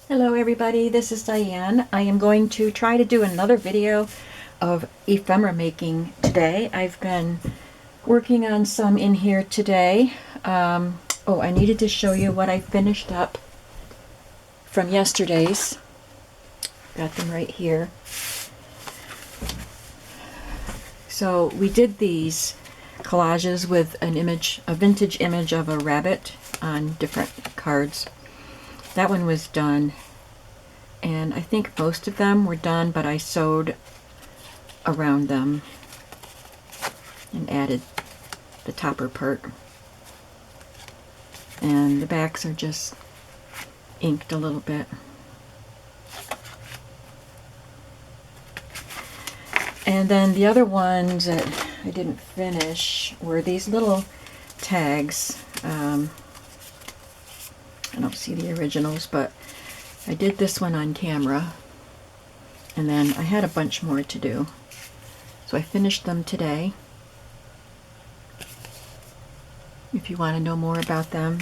Hello everybody, this is Diane. I am going to try to do another video of ephemera making today. I've been working on some in here today. I needed to show you what I finished up from yesterday's. Got them right here. So we did these collages with a vintage image of a rabbit on different cards. That one was done, and I think most of them were done, but I sewed around them and added the topper part. And the backs are just inked a little bit. And then the other ones that I didn't finish were these little tags. I don't see the originals, but I did this one on camera, and then I had a bunch more to do. So I finished them today. If you want to know more about them,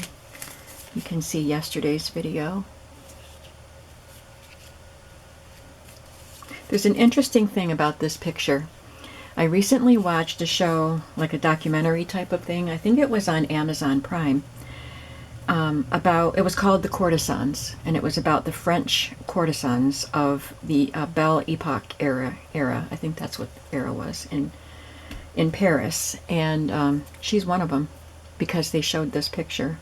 you can see yesterday's video. There's an interesting thing about this picture. I recently watched a show, like a documentary type of thing. I think it was on Amazon Prime. It was called The Courtesans, and it was about the French courtesans of the Belle Epoque era. I think that's what the era was in Paris, and she's one of them because they showed this picture.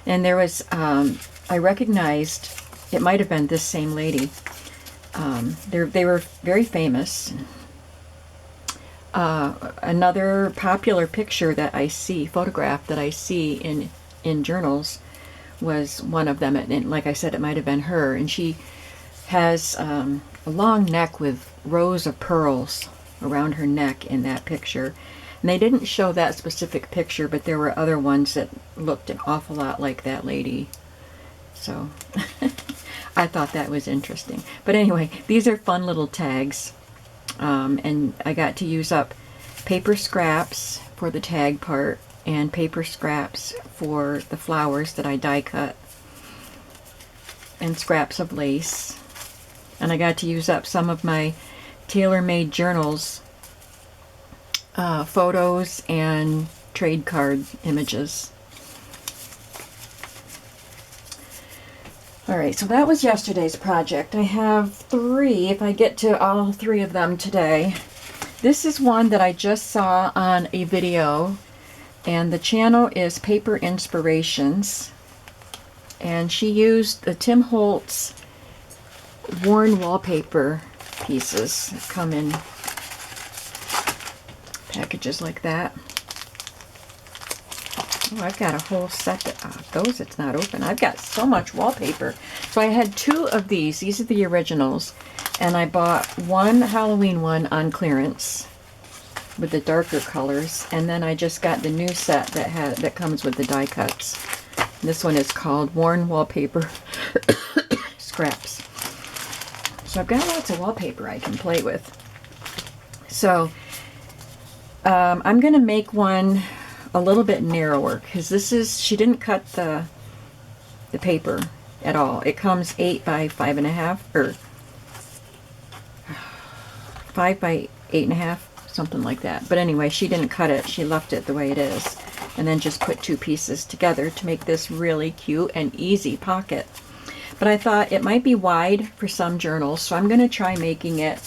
And there was, I recognized, it might have been this same lady. They were very famous. Another popular picture that I see, photograph that I see in journals, was one of them, and like I said, it might have been her, and she has a long neck with rows of pearls around her neck in that picture. And they didn't show that specific picture, but there were other ones that looked an awful lot like that lady. So I thought that was interesting. But anyway, these are fun little tags. And I got to use up paper scraps for the tag part and paper scraps for the flowers that I die cut, and scraps of lace. And I got to use up some of my tailor-made journals, photos and trade card images. Alright, so that was yesterday's project. I have 3, if I get to all 3 of them today. This is one that I just saw on a video, and the channel is Paper Inspirations. And she used the Tim Holtz Worn Wallpaper pieces that come in packages like that. Oh, I've got a whole set of those. It's not open. I've got so much wallpaper. So I had 2 of these. These are the originals. And I bought one Halloween one on clearance with the darker colors. And then I just got the new set that comes with the die cuts. This one is called Worn Wallpaper Scraps. So I've got lots of wallpaper I can play with. So I'm going to make one a little bit narrower, because she didn't cut the paper at all. It comes 8 by 5.5, or 5 by 8.5, something like that. But anyway, she didn't cut it. She left it the way it is, and then just put 2 pieces together to make this really cute and easy pocket. But I thought it might be wide for some journals, so I'm going to try making it.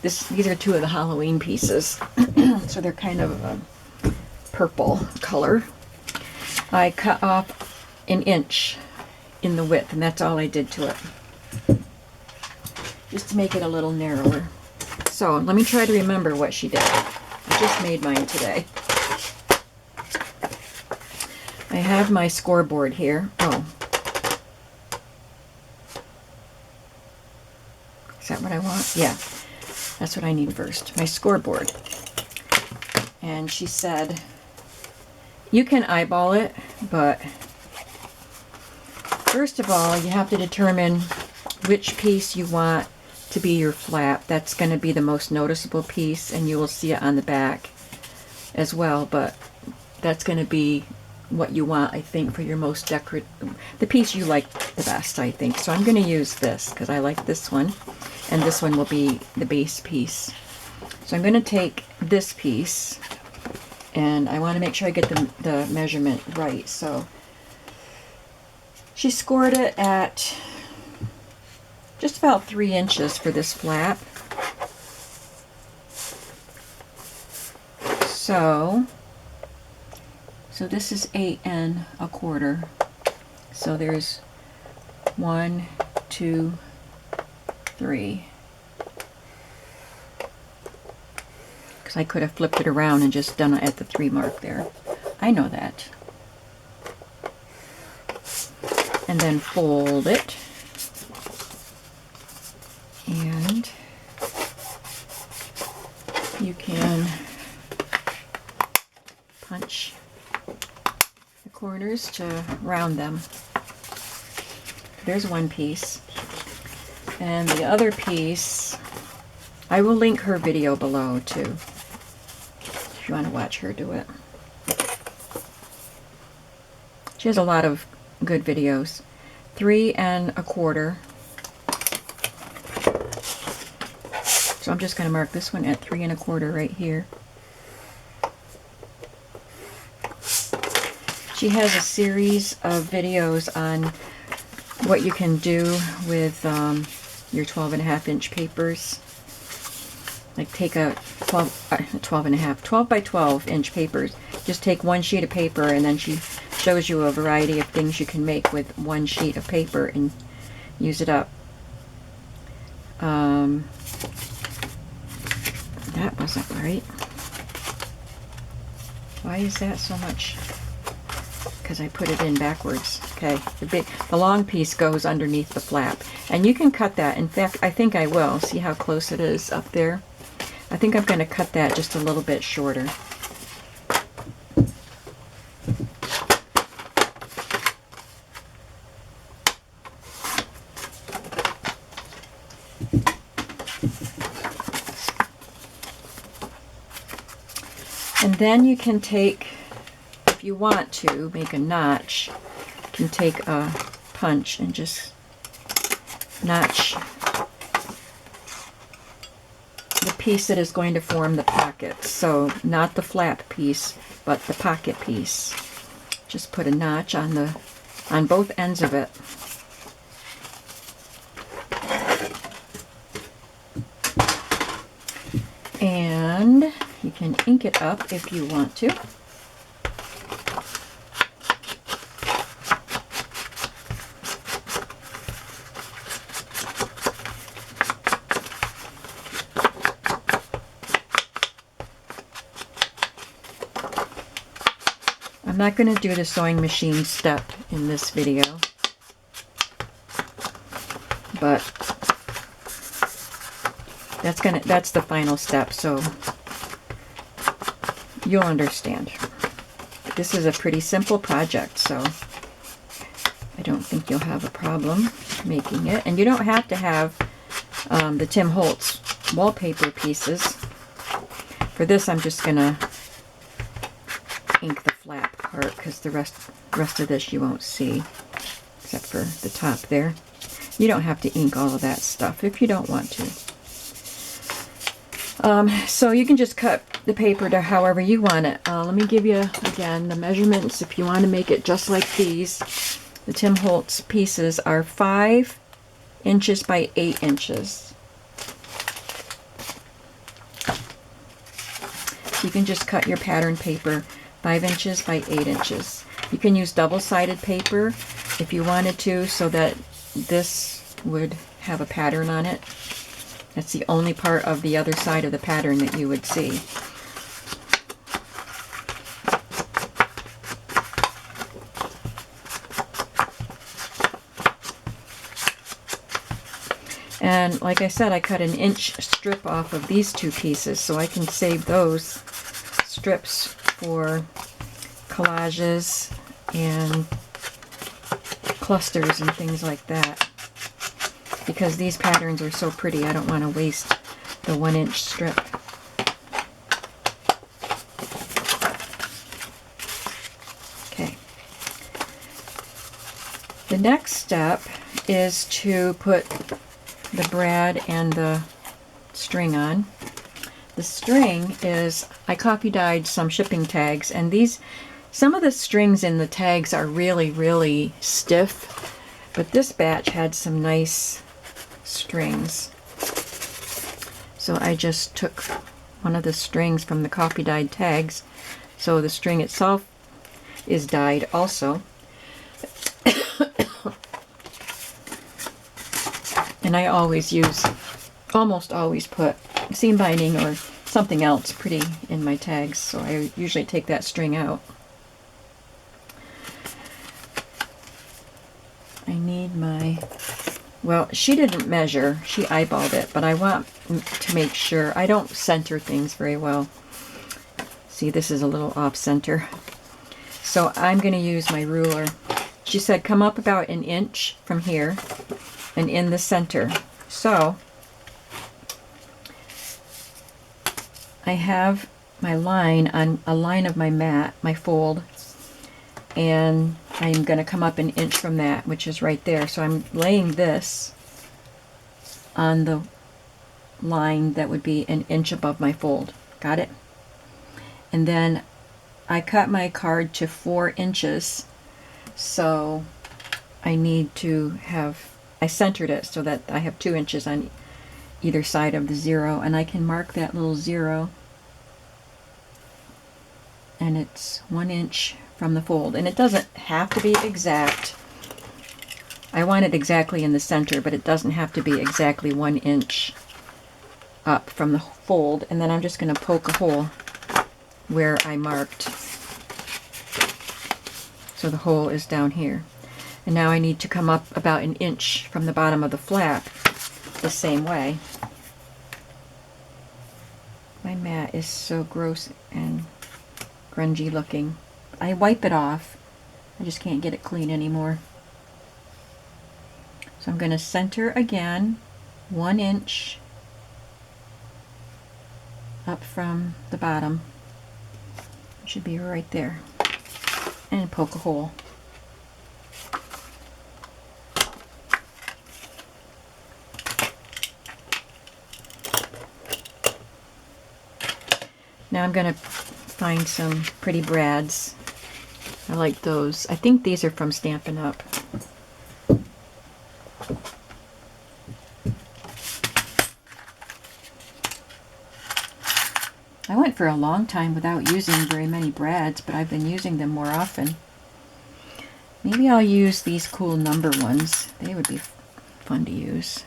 These are 2 of the Halloween pieces, so they're kind of a purple color. I cut off 1 inch in the width, and that's all I did to it, just to make it a little narrower. So let me try to remember what she did. I just made mine today. I have my scoreboard here. Oh, is that what I want? Yeah, that's what I need first, my scoreboard. And she said, you can eyeball it, but first of all, you have to determine which piece you want to be your flap. That's going to be the most noticeable piece, and you will see it on the back as well, but that's going to be what you want, I think, for your most decorative, the piece you like the best, I think. So I'm going to use this because I like this one, and this one will be the base piece. So I'm going to take this piece, and I want to make sure I get the measurement right. So she scored it at just about 3 inches for this flap. So this is 8 1/4. So there's 1, 2, 3. Because I could have flipped it around and just done it at the 3 mark there. I know that. And then fold it. And you can punch the corners to round them. There's one piece. And the other piece, I will link her video below too, if you want to watch her do it. She has a lot of good videos. 3 1/4. So I'm just going to mark this one at 3 1/4 right here. She has a series of videos on what you can do with your 12.5-inch papers. Like take a 12 by 12 inch papers. Just take one sheet of paper, and then she shows you a variety of things you can make with one sheet of paper and use it up. That wasn't right. Why is that so much? Because I put it in backwards. Okay, the long piece goes underneath the flap, and you can cut that. In fact, I think I will. See how close it is up there? I think I'm going to cut that just a little bit shorter. And then you can take, if you want to make a notch, you can take a punch and just notch the piece that is going to form the pocket. So not the flap piece, but the pocket piece. Just put a notch on both ends of it. And you can ink it up if you want to. I'm not going to do the sewing machine step in this video, but that's the final step, so you'll understand. This is a pretty simple project, so I don't think you'll have a problem making it. And you don't have to have the Tim Holtz wallpaper pieces. For this, I'm just going to ink the flap part, because the rest of this you won't see, except for the top there. You don't have to ink all of that stuff if you don't want to. So you can just cut the paper to however you want it. Let me give you, again, the measurements if you want to make it just like these. The Tim Holtz pieces are 5 inches by 8 inches. So you can just cut your pattern paper 5 inches by 8 inches. You can use double-sided paper if you wanted to, so that this would have a pattern on it. That's the only part of the other side of the pattern that you would see. And like I said, I cut an inch strip off of these two pieces, so I can save those strips for collages and clusters and things like that. Because these patterns are so pretty, I don't want to waste the 1-inch strip. Okay. next step is to put the brad and the string on. The string is, I copy dyed some shipping tags, and some of the strings in the tags are really, really stiff, but this batch had some nice strings. So I just took one of the strings from the copy dyed tags. So the string itself is dyed also. And I almost always put seam binding or something else pretty in my tags, so I usually take that string out. I need well, she didn't measure, she eyeballed it, but I want to make sure. I don't center things very well. See, this is a little off center. So I'm going to use my ruler. She said come up about an inch from here and in the center. So I have my line on a line of my mat, my fold, and I'm going to come up an inch from that, which is right there. So I'm laying this on the line that would be an inch above my fold. Got it? And then I cut my card to 4 inches, so I need to have, I centered it so that I have 2 inches on either side of the 0, and I can mark that little 0, and it's 1 inch from the fold. And it doesn't have to be exact. I want it exactly in the center, but it doesn't have to be exactly 1 inch up from the fold. And then I'm just going to poke a hole where I marked. So the hole is down here. And now I need to come up about an inch from the bottom of the flap the same way. My mat is so gross and grungy looking. I wipe it off. I just can't get it clean anymore. So I'm going to center again 1 inch up from the bottom. It should be right there. And poke a hole. Now I'm going to find some pretty brads. I like those. I think these are from Stampin' Up. I went for a long time without using very many brads, but I've been using them more often. Maybe I'll use these cool number ones. They would be fun to use.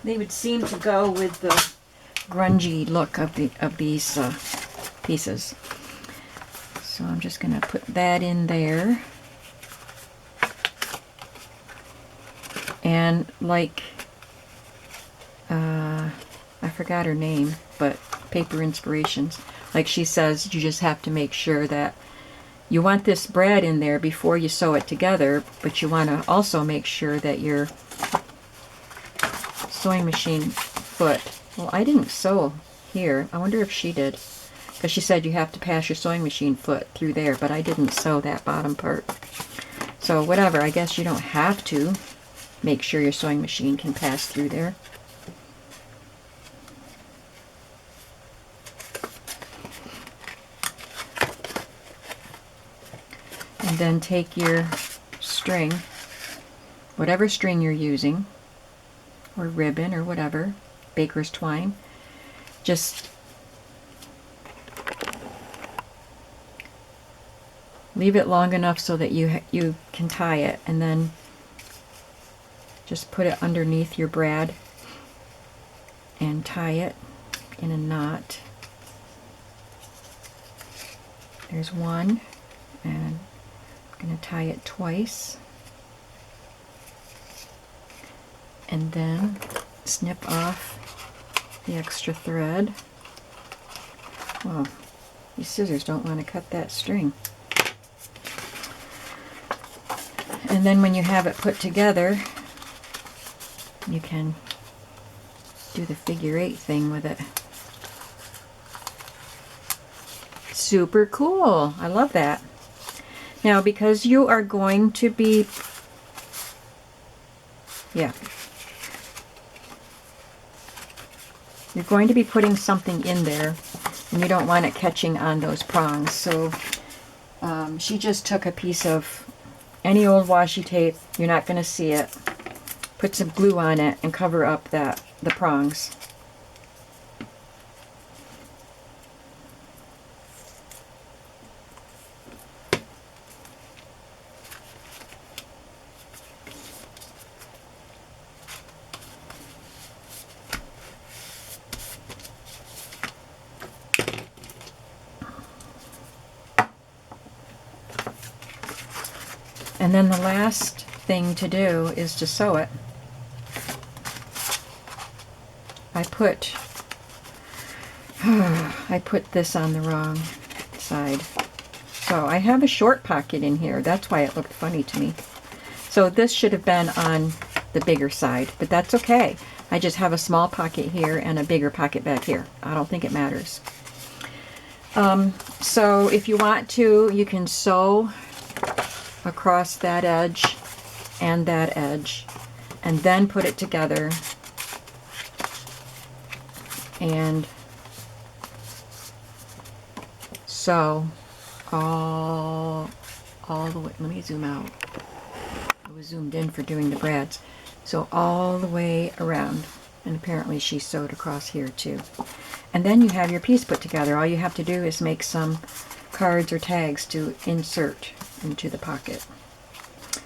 They would seem to go with the grungy look of these pieces. So I'm just going to put that in there. And like, I forgot her name, but Paper Inspirations, like she says, you just have to make sure that you want this brad in there before you sew it together, but you want to also make sure that your sewing machine foot, well, I didn't sew here. I wonder if she did, because she said you have to pass your sewing machine foot through there, but I didn't sew that bottom part. So whatever, I guess you don't have to make sure your sewing machine can pass through there. And then take your string, whatever string you're using, or ribbon or whatever, baker's twine, just leave it long enough so that you can tie it, and then just put it underneath your brad and tie it in a knot. There's one, and I'm going to tie it twice, and then snip off the extra thread. Well, these scissors don't want to cut that string. And then when you have it put together, you can do the figure 8 thing with it. Super cool. I love that. Now, because you are going to be, yeah, you're going to be putting something in there, and you don't want it catching on those prongs. So she just took a piece of any old washi tape, you're not going to see it, put some glue on it and cover up the prongs. And then the last thing to do is to sew it. I put this on the wrong side. So I have a short pocket in here. That's why it looked funny to me. So this should have been on the bigger side, but that's okay. I just have a small pocket here and a bigger pocket back here. I don't think it matters. So if you want to, you can sew across that edge and then put it together and sew all the way. Let me zoom out. I was zoomed in for doing the brads. So all the way around, and apparently she sewed across here too. And then you have your piece put together. All you have to do is make some cards or tags to insert into the pocket.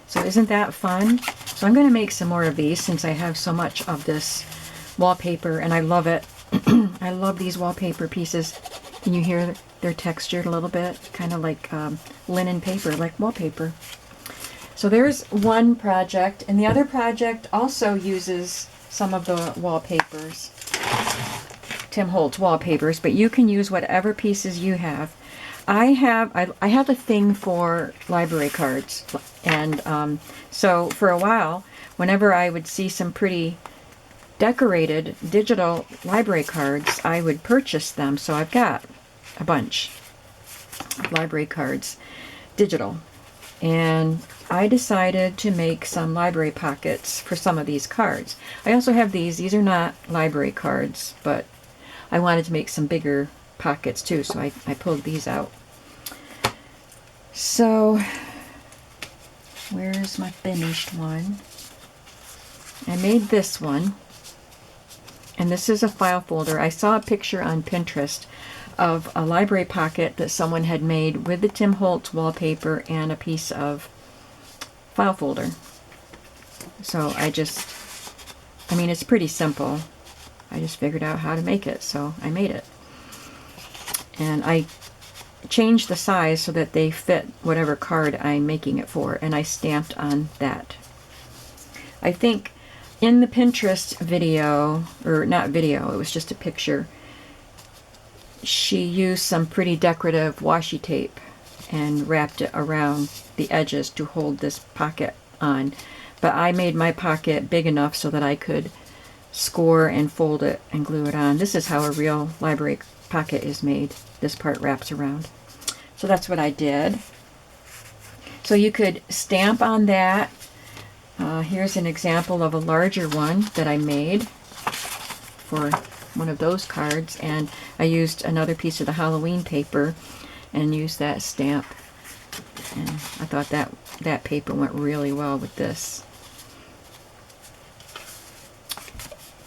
So isn't that fun? So I'm going to make some more of these since I have so much of this wallpaper and I love it. I love these wallpaper pieces. Can you hear they're textured a little bit? Kind of like linen paper, like wallpaper. So there's one project, and the other project also uses some of the wallpapers, Tim Holtz wallpapers, but you can use whatever pieces you have. I have a thing for library cards, and so for a while, whenever I would see some pretty decorated digital library cards, I would purchase them. So I've got a bunch of library cards, digital, and I decided to make some library pockets for some of these cards. I also have these. These are not library cards, but I wanted to make some bigger pockets too, so I pulled these out. So where's my finished one? I made this one, and this is a file folder. I saw a picture on Pinterest of a library pocket that someone had made with the Tim Holtz wallpaper and a piece of file folder. So I mean, it's pretty simple. I just figured out how to make it, so I made it. And I changed the size so that they fit whatever card I'm making it for, and I stamped on that. I think in the Pinterest video, or not video, it was just a picture, she used some pretty decorative washi tape and wrapped it around the edges to hold this pocket on. But I made my pocket big enough so that I could score and fold it and glue it on. This is how a real library pocket is made. This part wraps around. So that's what I did. So you could stamp on that. Here's an example of a larger one that I made for one of those cards, and I used another piece of the Halloween paper and used that stamp, and I thought that paper went really well with this.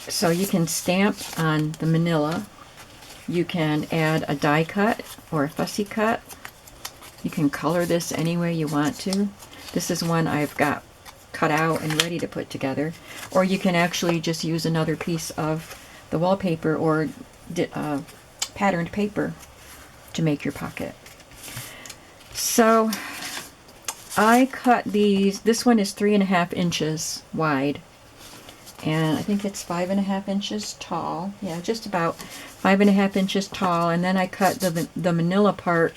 So you can stamp on the manila. You can add a die cut or a fussy cut. You can color this any way you want to. This is one I've got cut out and ready to put together. Or you can actually just use another piece of the wallpaper or patterned paper to make your pocket. So I cut these. This one is 3.5 inches wide, and I think it's 5.5 inches tall. Yeah, just about 5.5 inches tall. And then I cut the manila part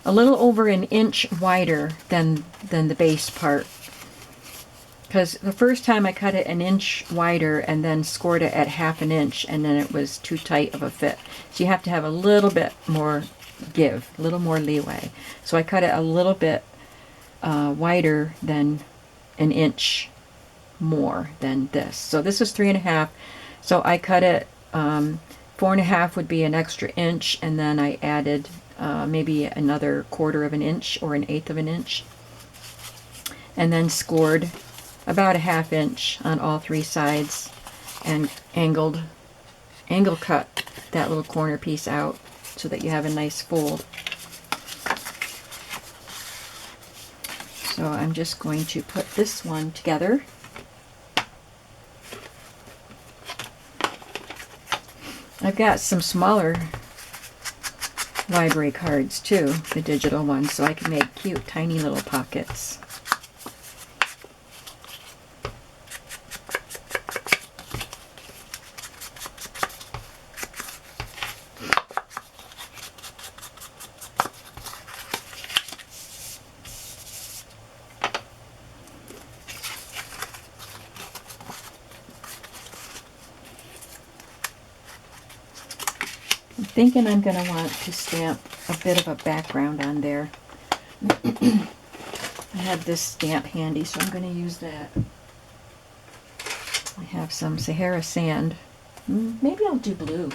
a little over an inch wider than the base part, because the first time I cut it an inch wider and then scored it at 1/2 inch, and then it was too tight of a fit. So you have to have a little bit more give, a little more leeway. So I cut it a little bit wider than an inch more than this. So this is 3.5. So I cut it 4.5 would be an extra inch, and then I added maybe another 1/4 of an inch or an 1/8 of an inch, and then scored about a 1/2 inch on all 3 sides, and angle cut that little corner piece out so that you have a nice fold. So I'm just going to put this one together. I've got some smaller library cards too, the digital ones, so I can make cute tiny little pockets. Thinking I'm going to want to stamp a bit of a background on there. I have this stamp handy, so I'm going to use that. I have some Sahara sand. Maybe I'll do blue.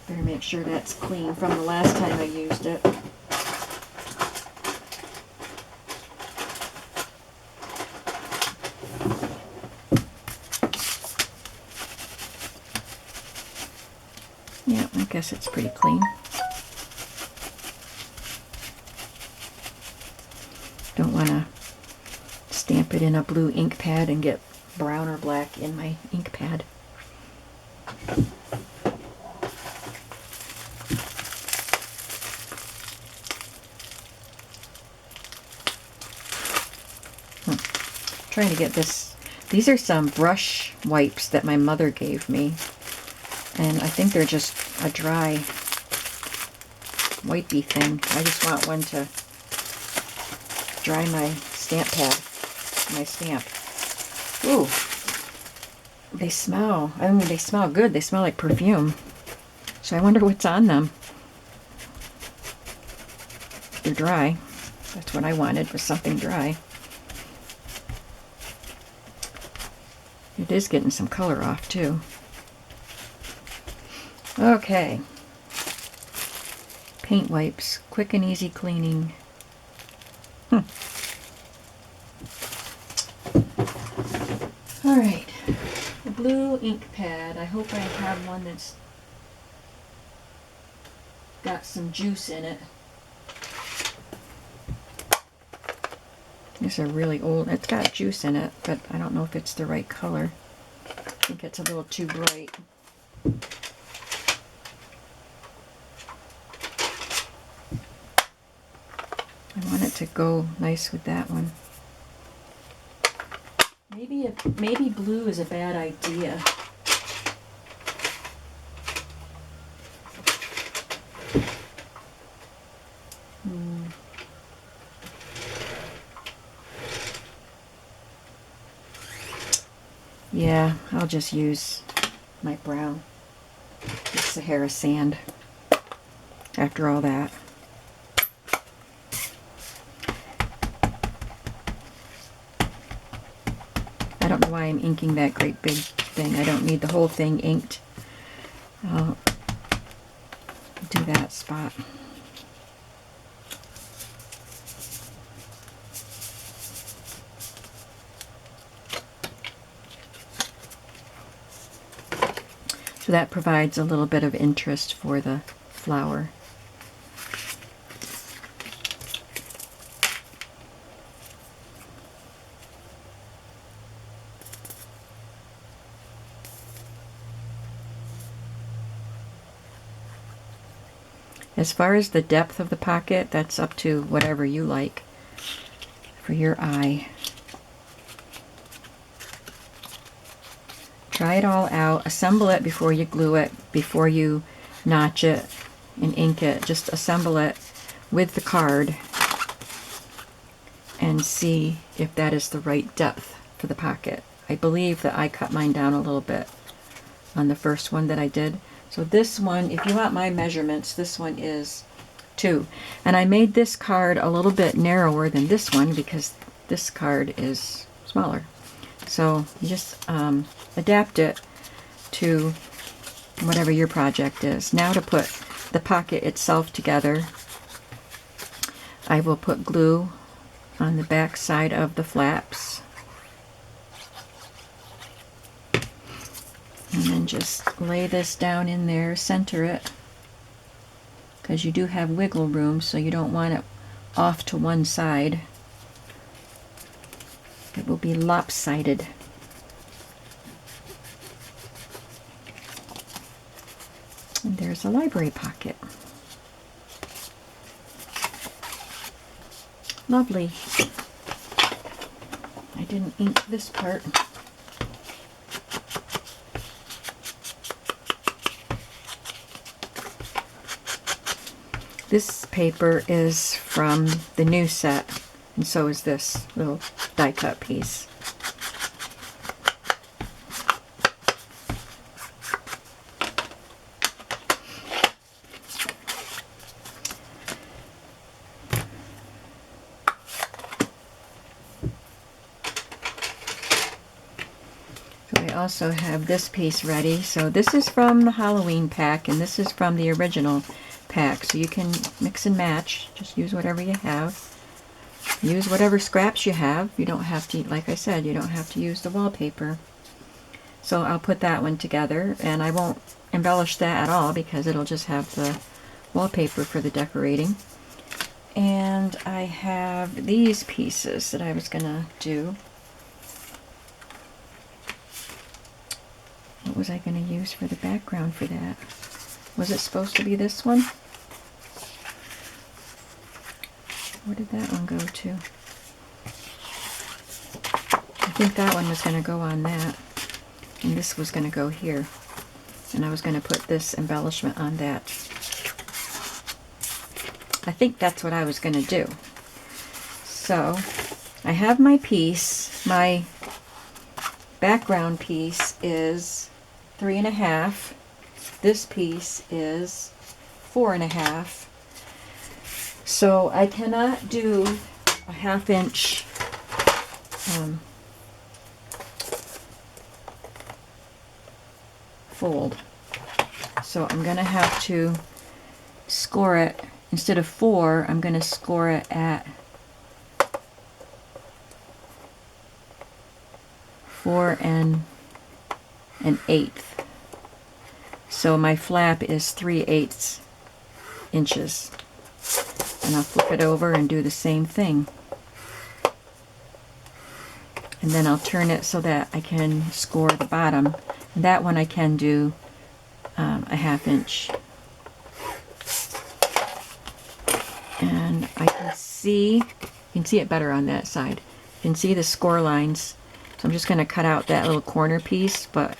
Better make sure that's clean from the last time I used it. Yeah, I guess it's pretty clean. Don't want to stamp it in a blue ink pad and get brown or black in my ink pad. Trying to get this. These are some brush wipes that my mother gave me. And I think they're just a dry, wipey thing. I just want one to dry my stamp pad, my stamp. Ooh, they smell, I mean, they smell good. They smell like perfume. So I wonder what's on them. They're dry. That's what I wanted, was something dry. It is getting some color off too. Okay, paint wipes, quick and easy cleaning. All right, the blue ink pad. I hope I have one that's got some juice in it. These are really old. It's got juice in it, but I don't know if it's the right color. I think it's a little too bright. I want it to go nice with that one. Maybe blue is a bad idea. Yeah, I'll just use my brown, the Sahara sand after all that. I don't know why I'm inking that great big thing. I don't need the whole thing inked. I'll do that spot. So that provides a little bit of interest for the flower. As far as the depth of the pocket, that's up to whatever you like for your eye. Try it all out. Assemble it before you glue it, before you notch it and ink it. Just assemble it with the card and see if that is the right depth for the pocket. I believe that I cut mine down a little bit on the first one that I did. So this one, if you want my measurements, this one is too. And I made this card a little bit narrower than this one because this card is smaller. So you just adapt it to whatever your project is. Now to put the pocket itself together, I will put glue on the back side of the flaps. And then just lay this down in there, center it, because you do have wiggle room, so you don't want it off to one side. It will be lopsided. And there's a library pocket. Lovely. I didn't ink this part. This paper is from the new set, and so is this little die cut piece. So I also have this piece ready. So this is from the Halloween pack, and this is from the original pack. So you can mix and match. Just use whatever you have. Use whatever scraps you have. You don't have to, like I said, you don't have to use the wallpaper. So I'll put that one together, and I won't embellish that at all because it'll just have the wallpaper for the decorating. And I have these pieces that I was gonna do. What was I gonna use for the background for that? Was it supposed to be this one? Where did that one go to? I think that one was going to go on that, and this was going to go here, and I was going to put this embellishment on that. I think that's what I was going to do. So I have my piece. My background piece is 3.5. This piece is 4.5. So I cannot do a 1/2 inch fold. So I'm going to have to score it. Instead of 4, I'm going to score it at 4 1/8. So my flap is 3/8 inches. And I'll flip it over and do the same thing. And then I'll turn it so that I can score the bottom. And that one I can do a 1/2 inch. And I can see, you can see it better on that side. You can see the score lines. So I'm just going to cut out that little corner piece, but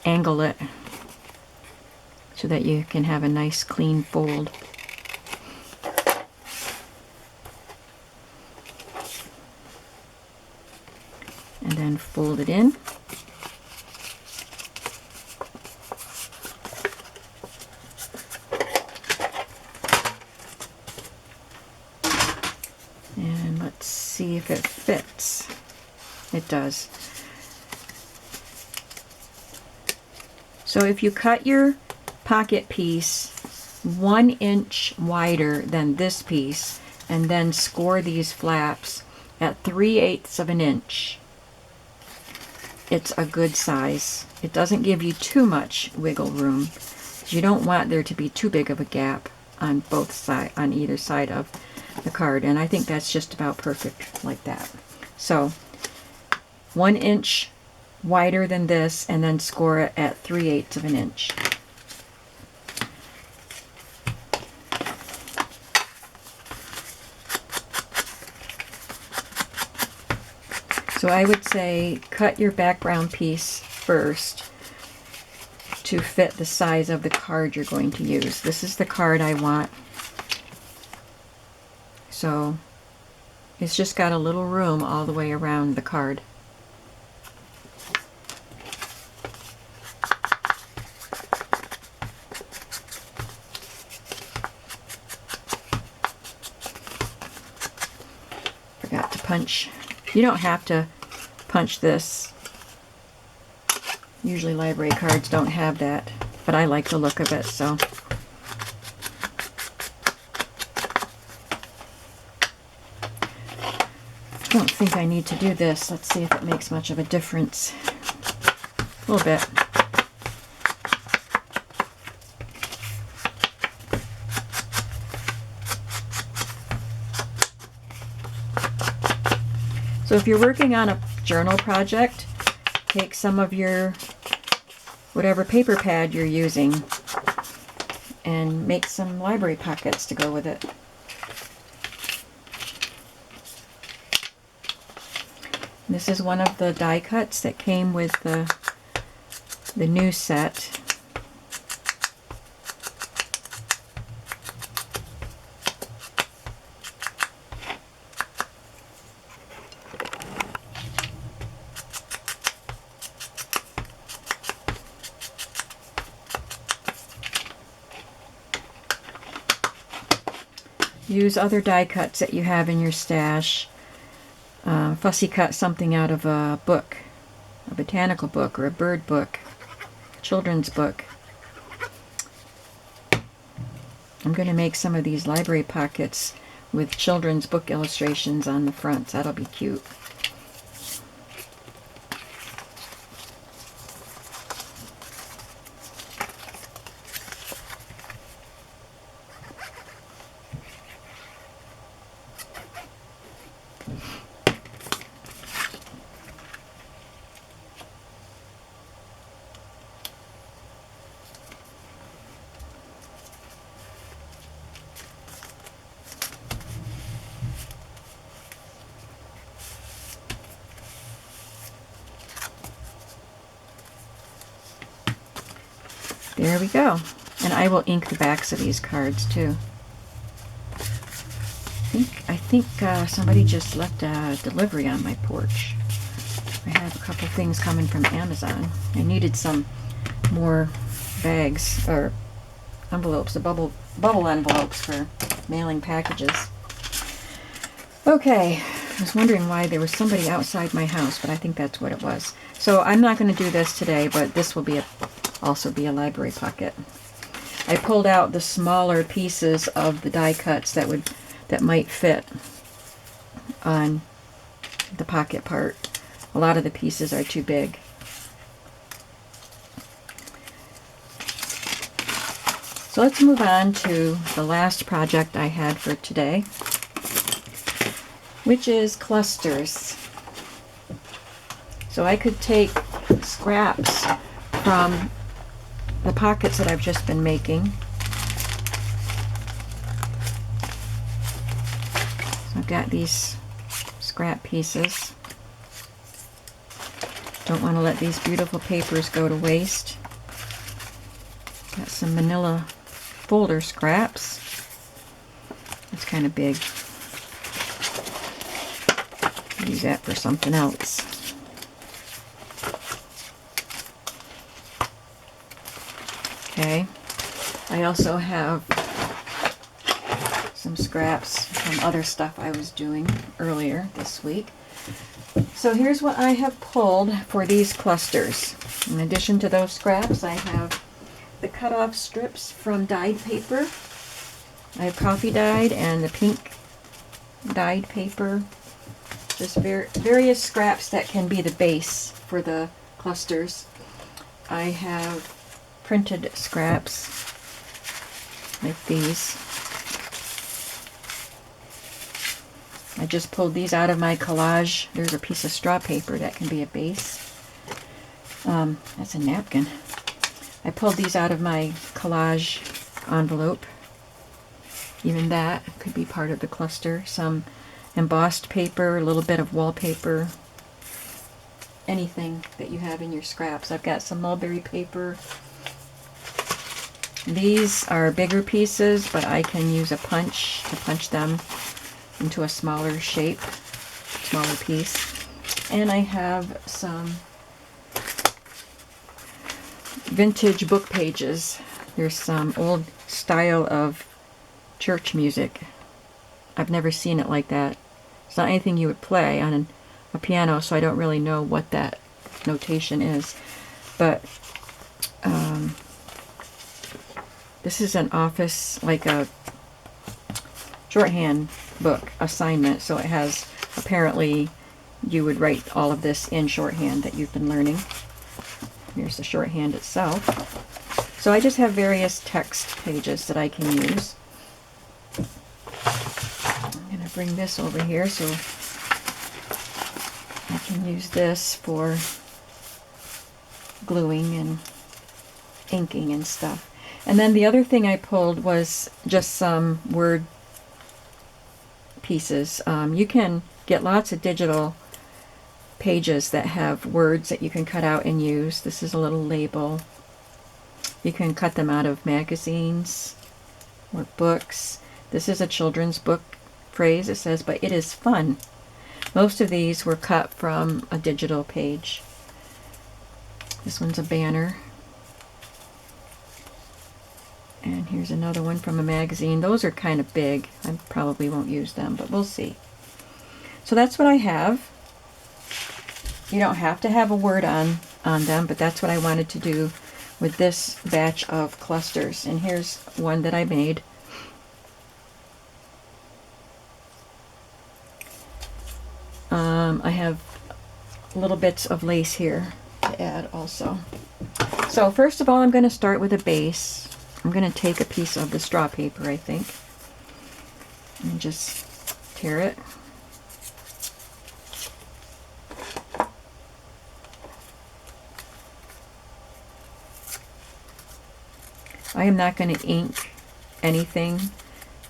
angle it so that you can have a nice clean fold. And then fold it in. And let's see if it fits. It does. So if you cut your pocket piece 1 inch wider than this piece and then score these flaps at 3/8 of an inch, it's a good size. It doesn't give you too much wiggle room. You don't want there to be too big of a gap on both sides, on either side of the card, and I think that's just about perfect like that. So 1 inch wider than this, and then score it at 3/8 of an inch. So I would say cut your background piece first to fit the size of the card you're going to use. This is the card I want. So it's just got a little room all the way around the card. not to punch. You don't have to punch this. Usually library cards don't have that, but I like the look of it, so. I don't think I need to do this. Let's see if it makes much of a difference. A little bit. So if you're working on a journal project, take some of your whatever paper pad you're using and make some library pockets to go with it. This is one of the die cuts that came with the new set. Use other die cuts that you have in your stash. Fussy cut something out of a book, a botanical book or a bird book, children's book. I'm going to make some of these library pockets with children's book illustrations on the fronts. That'll be cute. There we go. And I will ink the backs of these cards too. I think somebody just left a delivery on my porch. I have a couple things coming from Amazon. I needed some more bags or envelopes, the bubble envelopes for mailing packages. Okay, I was wondering why there was somebody outside my house, but I think that's what it was. So I'm not going to do this today, but this will be also be a library pocket. I pulled out the smaller pieces of the die cuts that might fit on the pocket part. A lot of the pieces are too big. So let's move on to the last project I had for today, which is clusters. So I could take scraps from the pockets that I've just been making. So I've got these scrap pieces. Don't want to let these beautiful papers go to waste. Got some manila folder scraps. It's kind of big. Use that for something else. Okay. I also have some scraps from other stuff I was doing earlier this week. So here's what I have pulled for these clusters. In addition to those scraps, I have the cut-off strips from dyed paper. I have coffee dyed and the pink dyed paper. Just various scraps that can be the base for the clusters. I have printed scraps like these. I just pulled these out of my collage. There's a piece of straw paper that can be a base. That's a napkin. I pulled these out of my collage envelope. Even that could be part of the cluster. Some embossed paper, a little bit of wallpaper, anything that you have in your scraps. I've got some mulberry paper. These are bigger pieces, but I can use a punch to punch them into a smaller shape, smaller piece. And I have some vintage book pages. There's some old style of church music. I've never seen it like that It's not anything you would play on a piano, so I don't really know what that notation is. But this is an office, like a shorthand book assignment, so it has, apparently you would write all of this in shorthand that you've been learning. Here's the shorthand itself. So I just have various text pages that I can use. I'm going to bring this over here so I can use this for gluing and inking and stuff. And then the other thing I pulled was just some word pieces. You can get lots of digital pages that have words that you can cut out and use. This is a little label. You can cut them out of magazines or books. This is a children's book phrase. It says, "But it is fun." Most of these were cut from a digital page. This one's a banner. And here's another one from a magazine. Those are kind of big. I probably won't use them, but we'll see. So that's what I have. You don't have to have a word on them, but that's what I wanted to do with this batch of clusters. And here's one that I made. I have little bits of lace here to add also. So first of all, I'm going to start with a base. I'm going to take a piece of the straw paper, I think, and just tear it. I am not going to ink anything,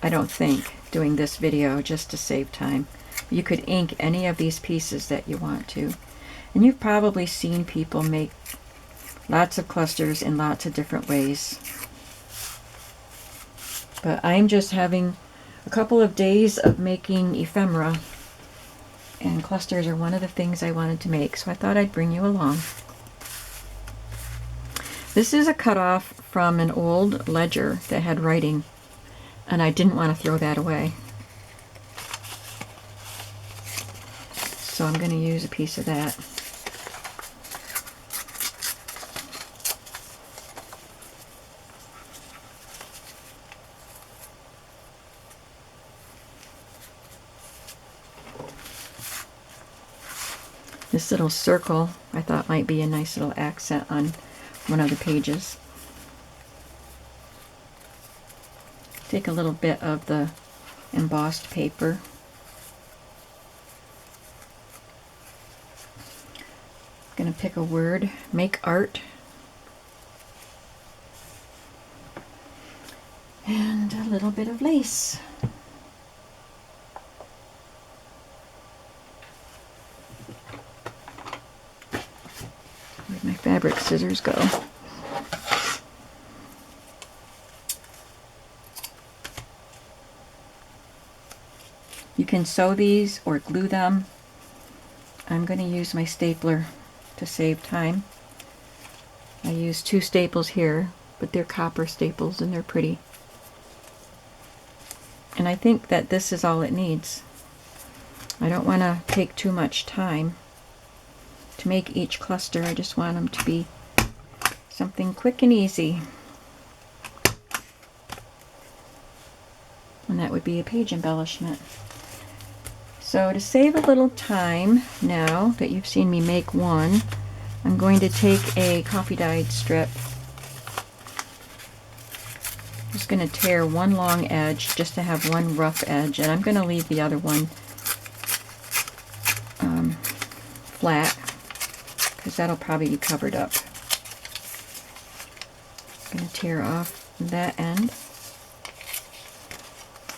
I don't think, doing this video, just to save time. You could ink any of these pieces that you want to. And you've probably seen people make lots of clusters in lots of different ways. But I'm just having a couple of days of making ephemera, and clusters are one of the things I wanted to make, so I thought I'd bring you along. This is a cutoff from an old ledger that had writing, and I didn't want to throw that away. So I'm going to use a piece of that. This little circle I thought might be a nice little accent on one of the pages. Take a little bit of the embossed paper. I'm going to pick a word, make art. And a little bit of lace. Where'd my fabric scissors go? You can sew these or glue them. I'm going to use my stapler to save time. I use 2 staples here, but they're copper staples and they're pretty. And I think that this is all it needs. I don't want to take too much time to make each cluster. I just want them to be something quick and easy. And that would be a page embellishment. So to save a little time, now that you've seen me make one, I'm going to take a coffee dyed strip. I'm just going to tear one long edge just to have one rough edge, and I'm going to leave the other one flat because that'll probably be covered up. I'm going to tear off that end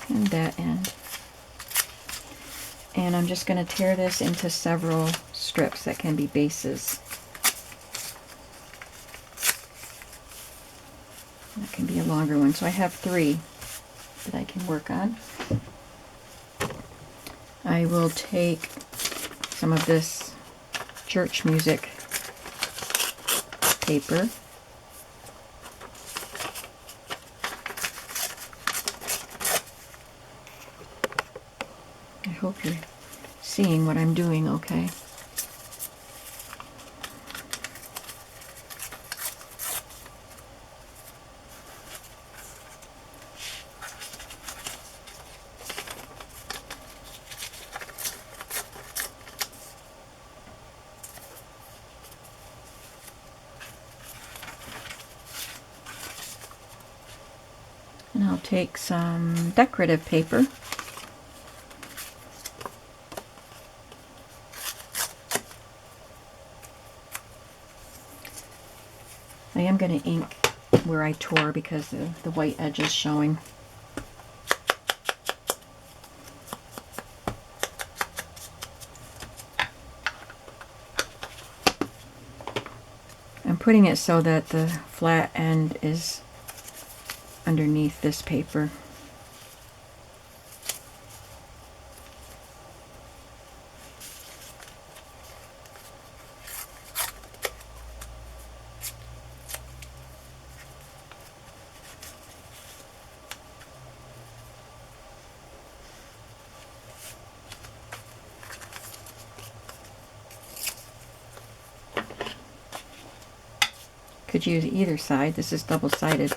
and that end. And I'm just going to tear this into several strips that can be bases. That can be a longer one. So I have 3 that I can work on. I will take some of this church music paper. I hope you're seeing what I'm doing okay. And I'll take some decorative paper. I am going to ink where I tore because the white edge is showing. I'm putting it so that the flat end is underneath this paper. Could use either side. This is double-sided.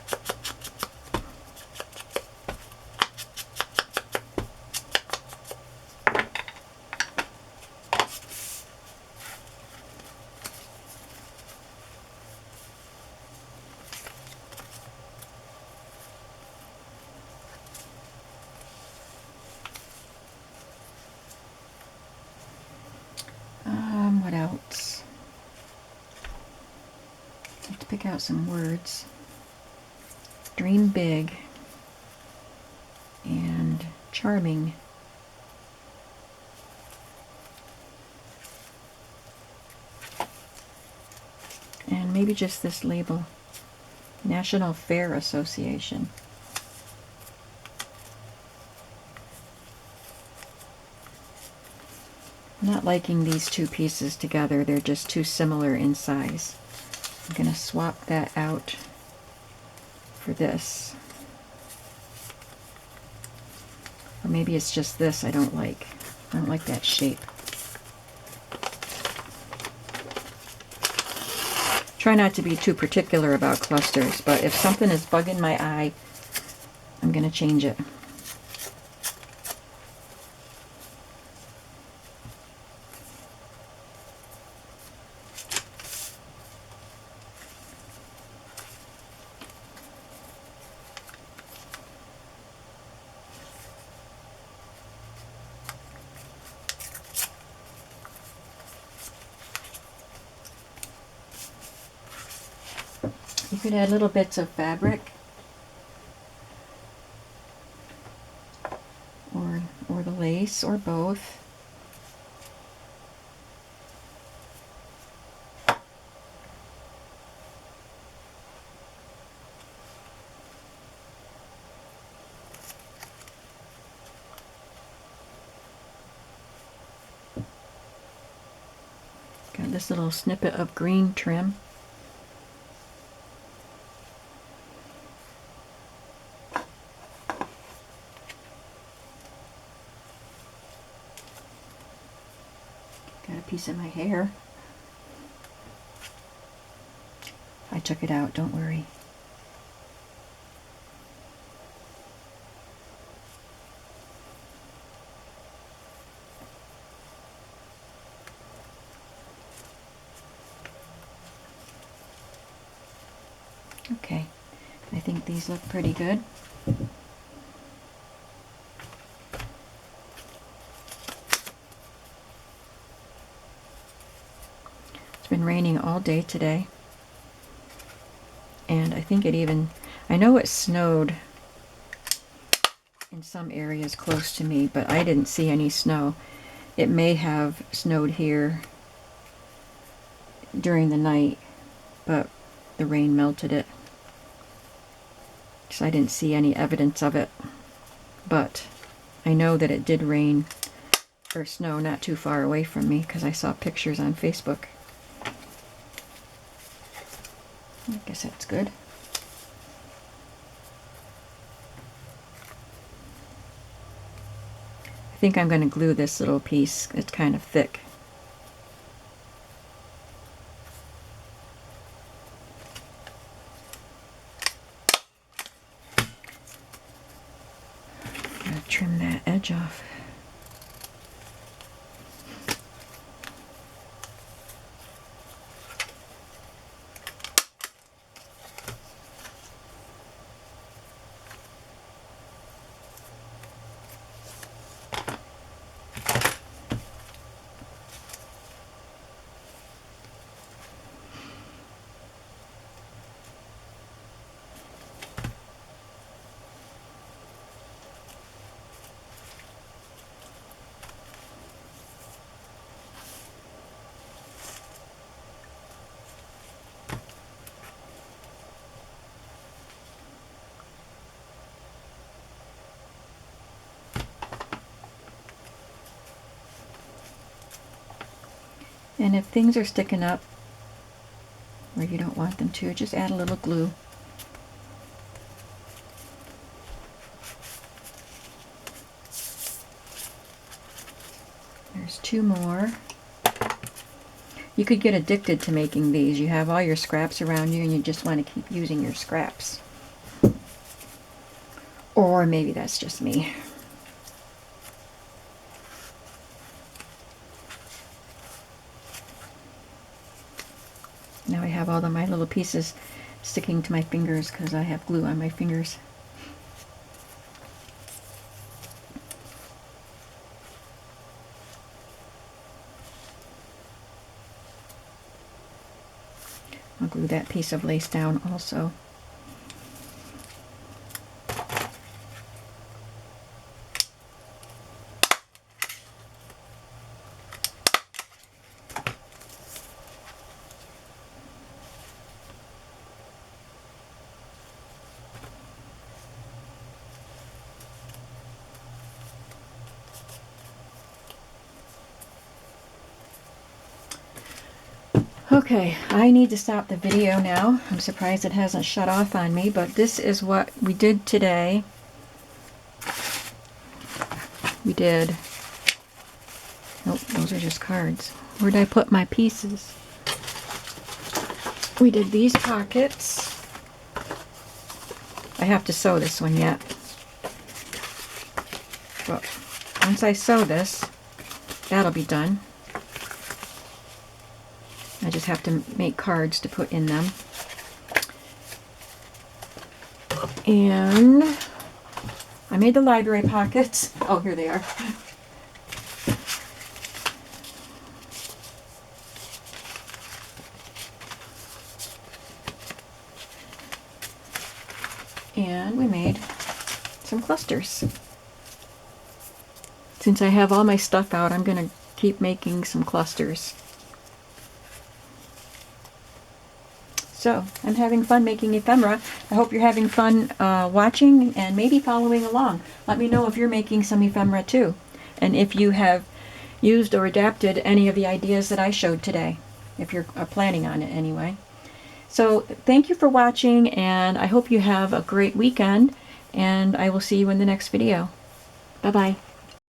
What else? Let's pick out some words. Dream big and charming. And maybe just this label, National Fair Association. I'm not liking these two pieces together. They're just too similar in size. I'm going to swap that out for this. Or maybe it's just this I don't like. I don't like that shape. Try not to be too particular about clusters, but if something is bugging my eye, I'm going to change it. You could add little bits of fabric or the lace or both. Got this little snippet of green trim. Got a piece of my hair. I took it out, don't worry. Okay, I think these look pretty good. It's been raining all day today, and I think I know it snowed in some areas close to me, but I didn't see any snow. It may have snowed here during the night, but the rain melted it. So I didn't see any evidence of it, but I know that it did rain or snow not too far away from me because I saw pictures on Facebook. I guess that's good. I think I'm going to glue this little piece. It's kind of thick. I'm going to trim that edge off. And if things are sticking up where you don't want them to, just add a little glue. There's 2 more. You could get addicted to making these. You have all your scraps around you and you just want to keep using your scraps. Or maybe that's just me. Now I have all of my little pieces sticking to my fingers because I have glue on my fingers. I'll glue that piece of lace down also. Okay, I need to stop the video now. I'm surprised it hasn't shut off on me, but this is what we did today. We did, nope, those are just cards. Where did I put my pieces? We did these pockets. I have to sew this one yet. But once I sew this, that'll be done. I just have to make cards to put in them. And I made the library pockets. Oh, here they are. And we made some clusters. Since I have all my stuff out, I'm going to keep making some clusters. So, I'm having fun making ephemera. I hope you're having fun watching and maybe following along. Let me know if you're making some ephemera too, and if you have used or adapted any of the ideas that I showed today, if you're planning on it anyway. So, thank you for watching, and I hope you have a great weekend, and I will see you in the next video. Bye-bye.